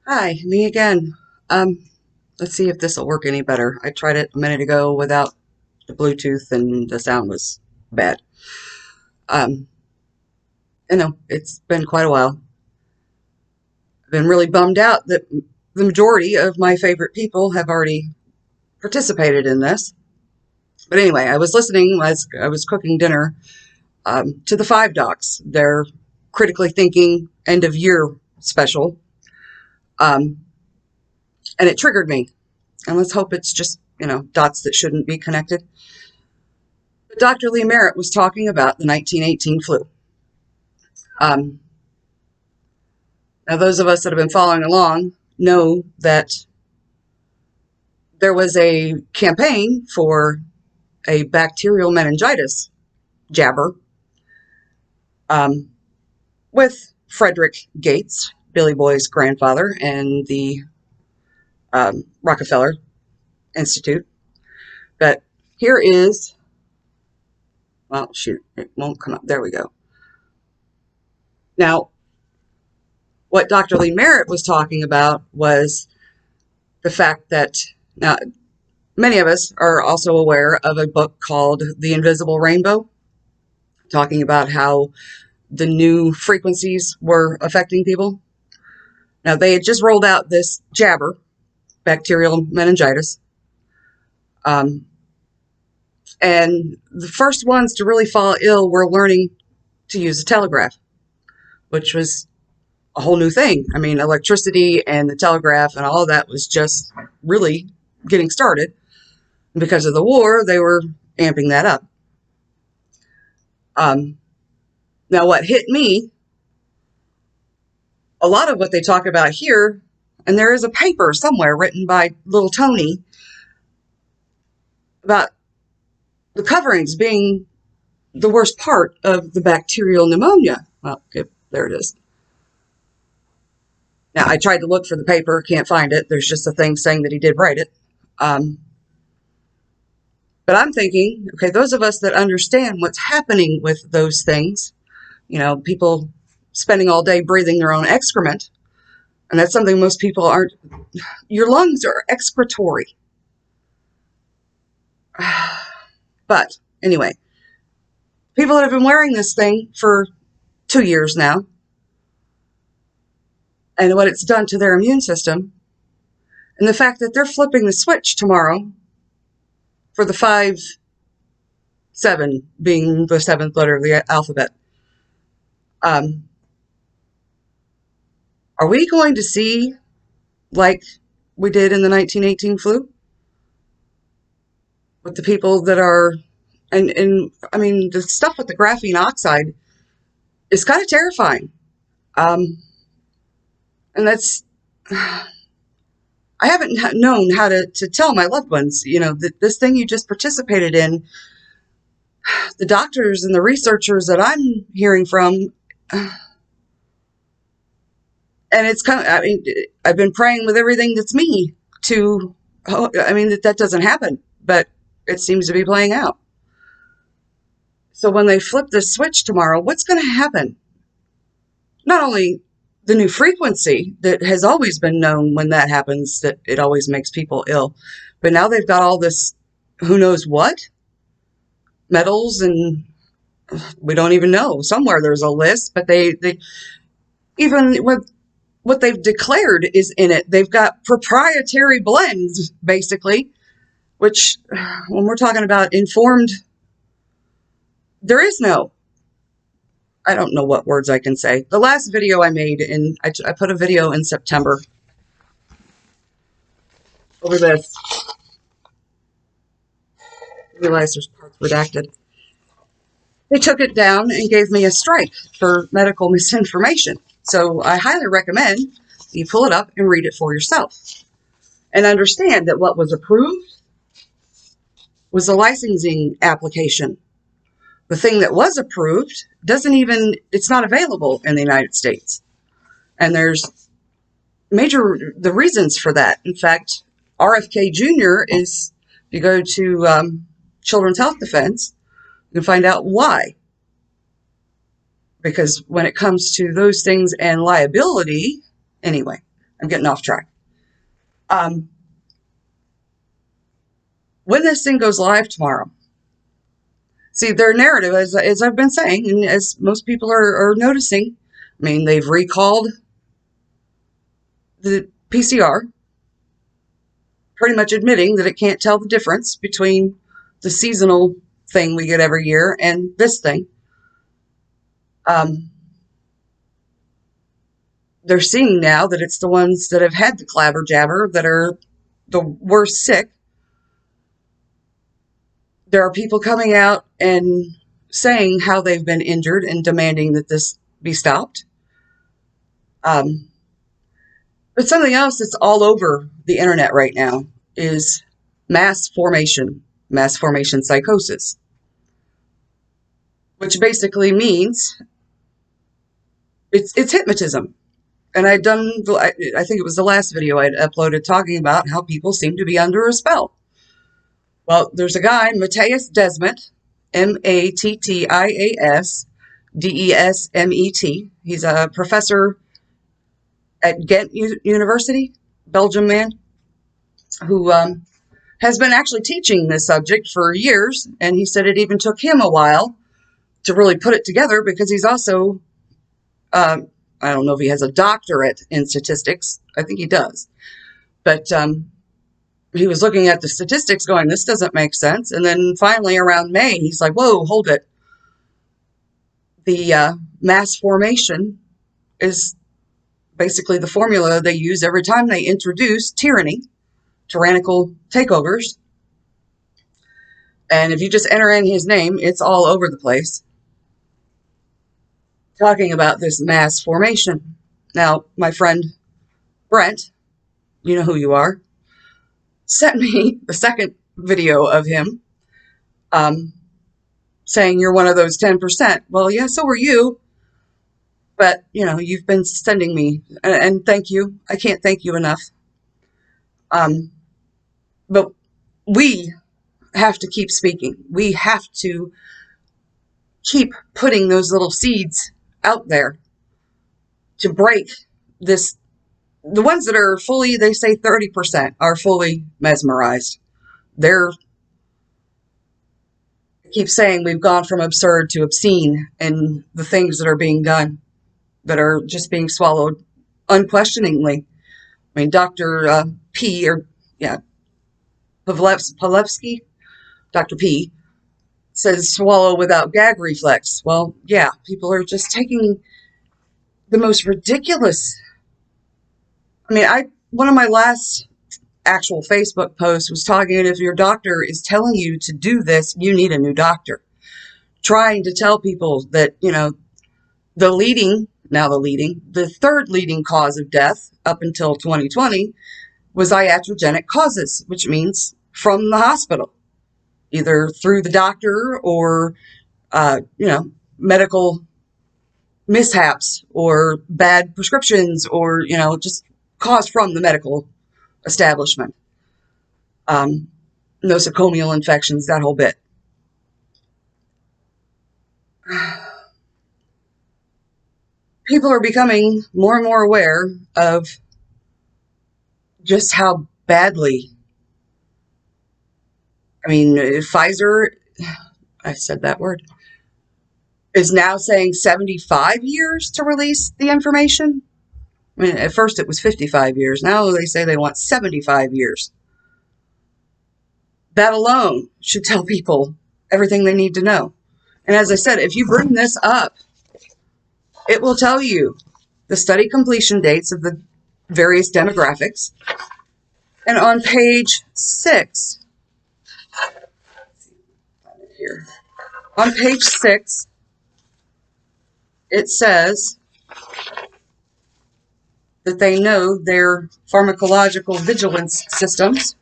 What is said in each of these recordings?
Hi, me again. Let's see if this will work any better. I tried it a minute ago without the Bluetooth and the sound was bad. Um, it's been quite a while. I've been really bummed out that the majority of my favorite people have already participated in this. But anyway, I was listening as I was cooking dinner to the Five Docs, their critically thinking end of year special. Um, and it triggered me. And let's hope it's just, dots that shouldn't be connected. Dr. Lee Merritt was talking about the 1918 flu. Um, Now, those of us that have been following along know that there was a campaign for a bacterial meningitis jabber um, with Frederick Gates, Billy Boy's grandfather, and the Rockefeller Institute. But here is, well, shoot, it won't come up. There we go. Now, what Dr. Lee Merritt was talking about was the fact that now many of us are also aware of a book called The Invisible Rainbow, talking about how the new frequencies were affecting people. Now, they had just rolled out this jabber, bacterial meningitis, um, and the first ones to really fall ill were learning to use a telegraph, which was a whole new thing. I mean, electricity and the telegraph and all of that was just really getting started. Because of the war, they were amping that up. Now, what hit me, a lot of what they talk about here, and there is a paper somewhere written by little Tony about the coverings being the worst part of the bacterial pneumonia. Well, there it is. Now, I tried to look for the paper, can't find it. There's just a thing saying that he did write it. But I'm thinking, okay, those of us that understand what's happening with those things, people spending all day breathing their own excrement, and that's something most people aren't. Your lungs are excretory. But anyway, people that have been wearing this thing for 2 years now, and what it's done to their immune system, and the fact that they're flipping the switch tomorrow for the 5-7 being the seventh letter of the alphabet. Are we going to see like we did in the 1918 flu? With the people that are, and I mean, the stuff with the graphene oxide is kind of terrifying. And that's, I haven't known how to tell my loved ones, that this thing you just participated in, the doctors and the researchers that I'm hearing from, and it's kind of, I mean, I've been praying with everything that's me to, I mean, that doesn't happen, but it seems to be playing out. So when they flip this switch tomorrow, what's going to happen? Not only the new frequency that has always been known when that happens, that it always makes people ill, but now they've got all this, who knows what, metals, and we don't even know. Somewhere there's a list, but they even with what they've declared is in it, they've got proprietary blends, basically, which when we're talking about informed, there is no, I don't know what words I can say. The last video I made, I put a video in September over this. I realized there's parts redacted. They took it down and gave me a strike for medical misinformation. So I highly recommend you pull it up and read it for yourself. And understand that what was approved was a licensing application. The thing that was approved it's not available in the United States. And there's the reasons for that. In fact, RFK Jr. if you go to Children's Health Defense, you can find out why. Because when it comes to those things and liability, anyway, I'm getting off track. When this thing goes live tomorrow, see, their narrative, as I've been saying, and as most people are noticing, I mean, they've recalled the PCR, pretty much admitting that it can't tell the difference between the seasonal thing we get every year and this thing. They're seeing now that it's the ones that have had the clabber jabber that are the worst sick. There are people coming out and saying how they've been injured and demanding that this be stopped. But something else that's all over the internet right now is mass formation psychosis, which basically means it's hypnotism. And I think it was the last video I'd uploaded talking about how people seem to be under a spell. Well, there's a guy, Matthias Desmet, Mattias Desmet. He's a professor at Ghent University, Belgium man, who has been actually teaching this subject for years. And he said it even took him a while to really put it together because he's also, I don't know if he has a doctorate in statistics. I think he does. But he was looking at the statistics going, this doesn't make sense. And then finally around May, he's like, whoa, hold it. The mass formation is basically the formula they use every time they introduce tyrannical takeovers. And if you just enter in his name, it's all over the place. Talking about this mass formation. Now, my friend Brent, you know who you are, sent me the second video of him saying you're one of those 10%. Well, yeah, so are you. But, you know, you've been sending me, and thank you. I can't thank you enough. But we have to keep speaking. We have to keep putting those little seeds out there to break this. The ones that are fully, they say 30% are fully mesmerized. I keep saying we've gone from absurd to obscene in the things that are being done that are just being swallowed unquestioningly. I mean, Dr. Pavlevsky, Dr. P, says swallow without gag reflex. Well, yeah, people are just taking the most ridiculous. I mean, one of my last actual Facebook posts was talking, if your doctor is telling you to do this, you need a new doctor. Trying to tell people that, you know, the third leading cause of death up until 2020 was iatrogenic causes, which means from the hospital, either through the doctor or, medical mishaps or bad prescriptions or, just caused from the medical establishment. Nosocomial infections, that whole bit. People are becoming more and more aware of just how badly, Pfizer, I said that word, is now saying 75 years to release the information. I mean, at first it was 55 years. Now they say they want 75 years. That alone should tell people everything they need to know. And as I said, if you bring this up, it will tell you the study completion dates of the various demographics. And on page 6, on page 6, it says that they know their pharmacological vigilance systems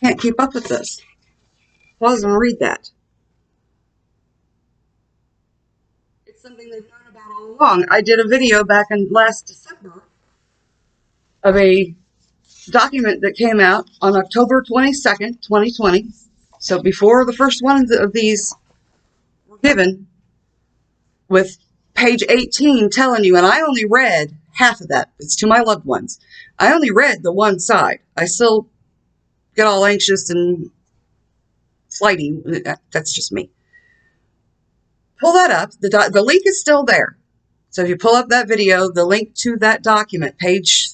can't keep up with this. Pause and read that. It's something they've known about all along. I did a video back in last December of a document that came out on October 22nd, 2020. So before the first one of these were given, with page 18 telling you, and I only read half of that is to my loved ones. I only read the one side. I still get all anxious and flighty. That's just me. Pull that up. The link is still there. So if you pull up that video, the link to that document, page,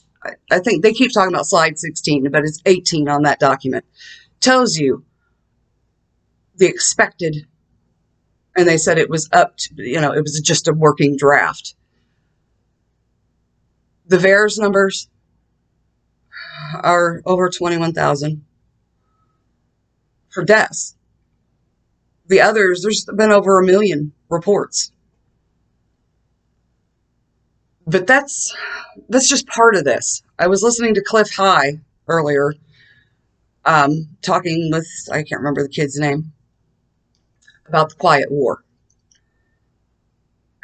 I think they keep talking about slide 16, but it's 18 on that document, tells you the expected, and they said it was up to, it was just a working draft. The VAERS numbers are over 21,000 for deaths. The others, there's been over 1 million reports. But that's just part of this. I was listening to Cliff High earlier, talking with, I can't remember the kid's name, about the quiet war.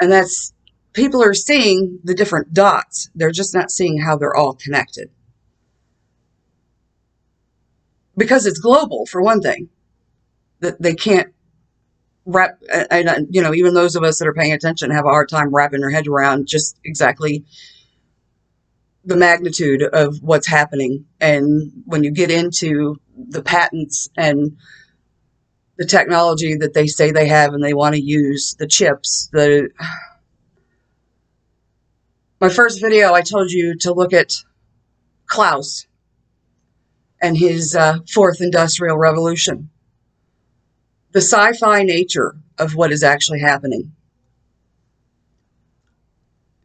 And that's, people are seeing the different dots. They're just not seeing how they're all connected. Because it's global, for one thing. That they can't wrap, even those of us that are paying attention have a hard time wrapping their head around just exactly the magnitude of what's happening. And when you get into the patents and the technology that they say they have and they want to use, the chips, my first video, I told you to look at Klaus and his fourth industrial revolution. The sci-fi nature of what is actually happening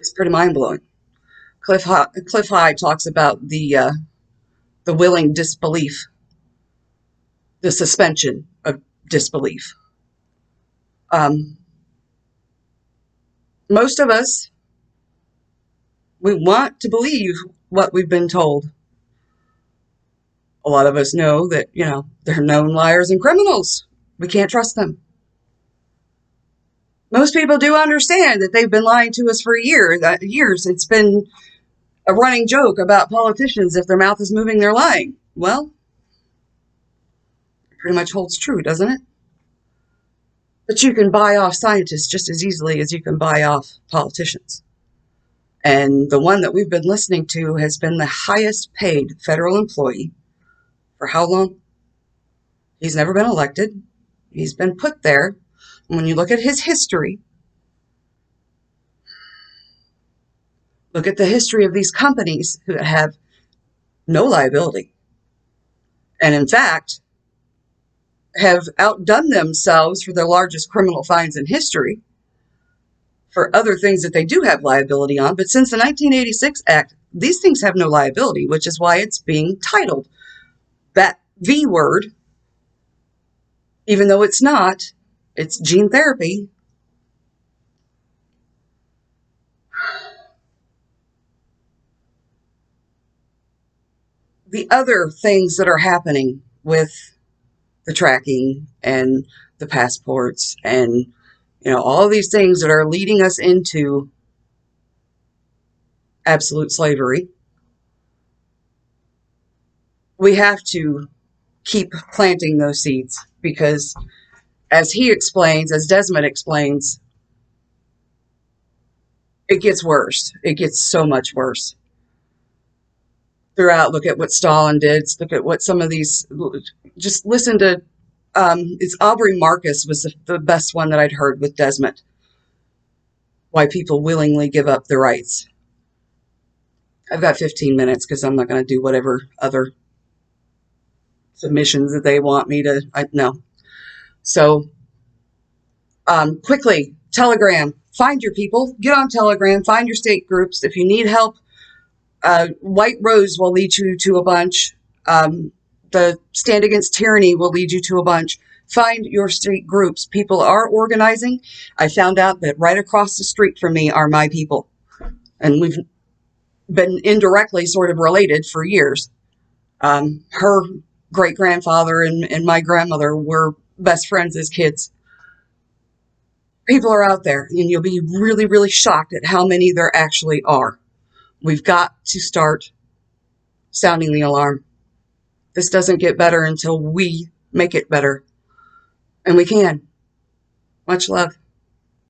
is pretty mind-blowing. Cliff High talks about the willing disbelief, the suspension of disbelief. Most of us, we want to believe what we've been told. A lot of us know that, they're known liars and criminals. We can't trust them. Most people do understand that they've been lying to us for years. It's been a running joke about politicians. If their mouth is moving, they're lying. Well, it pretty much holds true, doesn't it? But you can buy off scientists just as easily as you can buy off politicians. And the one that we've been listening to has been the highest paid federal employee for how long? He's never been elected. He's been put there. When you look at his history, look at the history of these companies who have no liability, and in fact, have outdone themselves for their largest criminal fines in history for other things that they do have liability on. But since the 1986 Act, these things have no liability, which is why it's being titled that V word, even though it's not. It's gene therapy. The other things that are happening with the tracking and the passports and, all these things that are leading us into absolute slavery, we have to keep planting those seeds because, as he explains, as Desmond explains, it gets worse. It gets so much worse. Throughout, look at what Stalin did. Look at what some of these, just listen to, it's Aubrey Marcus was the best one that I'd heard with Desmond. Why people willingly give up their rights. I've got 15 minutes because I'm not going to do whatever other submissions that they want me to, no. So, quickly, Telegram, find your people, get on Telegram, find your state groups. If you need help, White Rose will lead you to a bunch. The Stand Against Tyranny will lead you to a bunch. Find your state groups. People are organizing. I found out that right across the street from me are my people. And we've been indirectly sort of related for years. Her great-grandfather and my grandmother were best friends as kids. People are out there, and you'll be really, really shocked at how many there actually are. We've got to start sounding the alarm. This doesn't get better until we make it better. And we can. Much love.